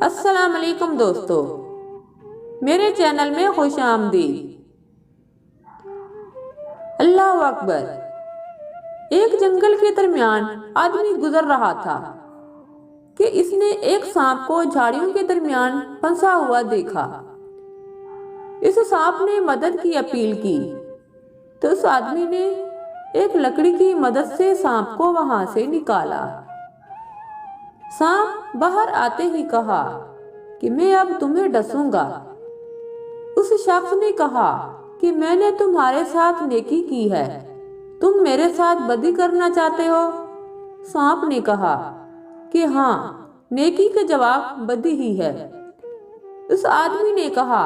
السلام علیکم دوستو، میرے چینل میں خوش آمدید۔ اللہ اکبر۔ ایک جنگل کے درمیان آدمی گزر رہا تھا کہ اس نے ایک سانپ کو جھاڑیوں کے درمیان پھنسا ہوا دیکھا۔ اس سانپ نے مدد کی اپیل کی تو اس آدمی نے ایک لکڑی کی مدد سے سانپ کو وہاں سے نکالا۔ سانپ باہر آتے ہی کہا کہ میں اب تمہیں ڈسوں گا۔ اس شخص نے کہا کہ میں نے تمہارے ساتھ نیکی کی ہے، تم میرے ساتھ بدی کرنا چاہتے ہو؟ سانپ نے کہا کہ ہاں، نیکی کا جواب بدی ہی ہے۔ اس آدمی نے کہا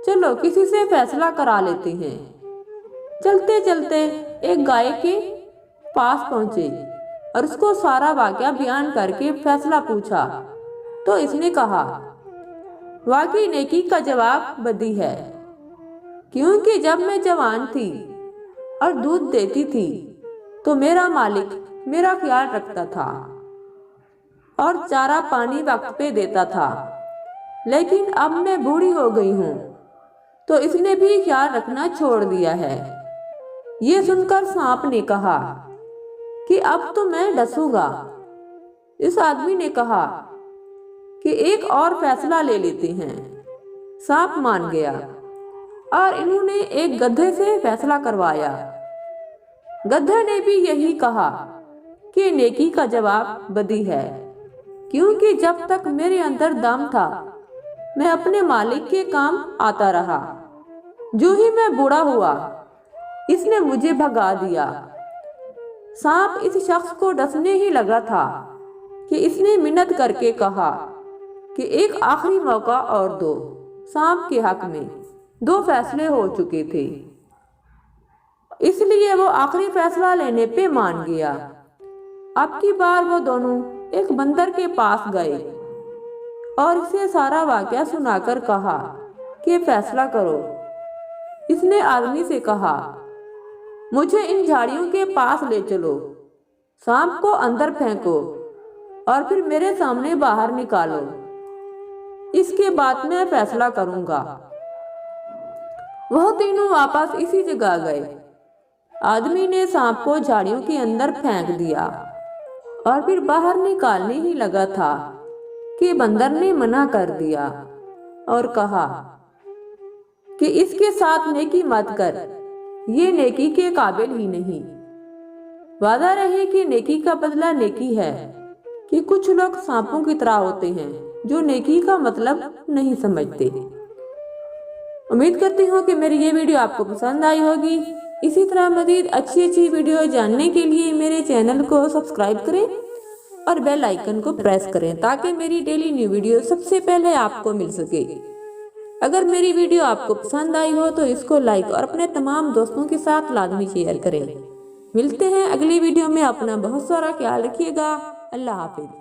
چلو کسی سے فیصلہ کرا لیتے ہیں۔ چلتے چلتے ایک گائے کے پاس پہنچے اور اس کو سارا واقعہ بیان کر کے فیصلہ پوچھا تو اس نے کہا واقعی نیکی کا جواب بدی ہے، کیونکہ جب میں جوان تھی اور دودھ دیتی تھی تو میرا مالک میرا خیال رکھتا تھا اور چارہ پانی وقت پہ دیتا تھا، لیکن اب میں بوڑھی ہو گئی ہوں تو اس نے بھی خیال رکھنا چھوڑ دیا ہے۔ یہ سن کر سانپ نے کہا کہ اب تو میں ڈسوں گا۔ اس آدمی نے کہا کہ ایک اور فیصلہ لے لیتے ہیں۔ سانپ مان گیا اور انہوں نے ایک گدھے سے فیصلہ کروایا۔ گدھے نے بھی یہی کہا کہ نیکی کا جواب بدی ہے، کیونکہ جب تک میرے اندر دم تھا میں اپنے مالک کے کام آتا رہا، جو ہی میں بوڑھا ہوا اس نے مجھے بھگا دیا۔ سانپ اس شخص کو ڈسنے ہی لگا تھا کہ اس نے منت کر کے کہا کہ ایک آخری موقع اور دو۔ سانپ کے حق میں 2 فیصلے ہو چکے تھے، اس لیے وہ آخری فیصلہ لینے پہ مان گیا۔ اب کی بار وہ دونوں ایک بندر کے پاس گئے اور اسے سارا واقعہ سنا کر کہا کہ فیصلہ کرو۔ اس نے آدمی سے کہا مجھے ان جھاڑیوں کے پاس لے چلو، سانپ کو اندر پھینکو اور پھر میرے سامنے باہر نکالو، اس کے بعد میں فیصلہ کروں گا۔ وہ تینوں واپس اسی جگہ گئے۔ آدمی نے سانپ کو جھاڑیوں کے اندر پھینک دیا اور پھر باہر نکالنے ہی لگا تھا کہ بندر نے منع کر دیا اور کہا کہ اس کے ساتھ نیکی مت کر، یہ نیکی کے قابل ہی نہیں۔ وعدہ رہے کہ نیکی کا بدلہ نیکی ہے کہ کچھ لوگ سانپوں کی طرح ہوتے ہیں جو نیکی کا مطلب نہیں سمجھتے۔ امید کرتی ہوں کہ میری یہ ویڈیو آپ کو پسند آئی ہوگی۔ اسی طرح مزید اچھی ویڈیو جاننے کے لیے میرے چینل کو سبسکرائب کریں اور بیل آئیکن کو پریس کریں تاکہ میری ڈیلی نیو ویڈیو سب سے پہلے آپ کو مل سکے۔ اگر میری ویڈیو آپ کو پسند آئی ہو تو اس کو لائک اور اپنے تمام دوستوں کے ساتھ لازمی شیئر کریں۔ ملتے ہیں اگلی ویڈیو میں، اپنا بہت سارا خیال رکھیے گا۔ اللہ حافظ۔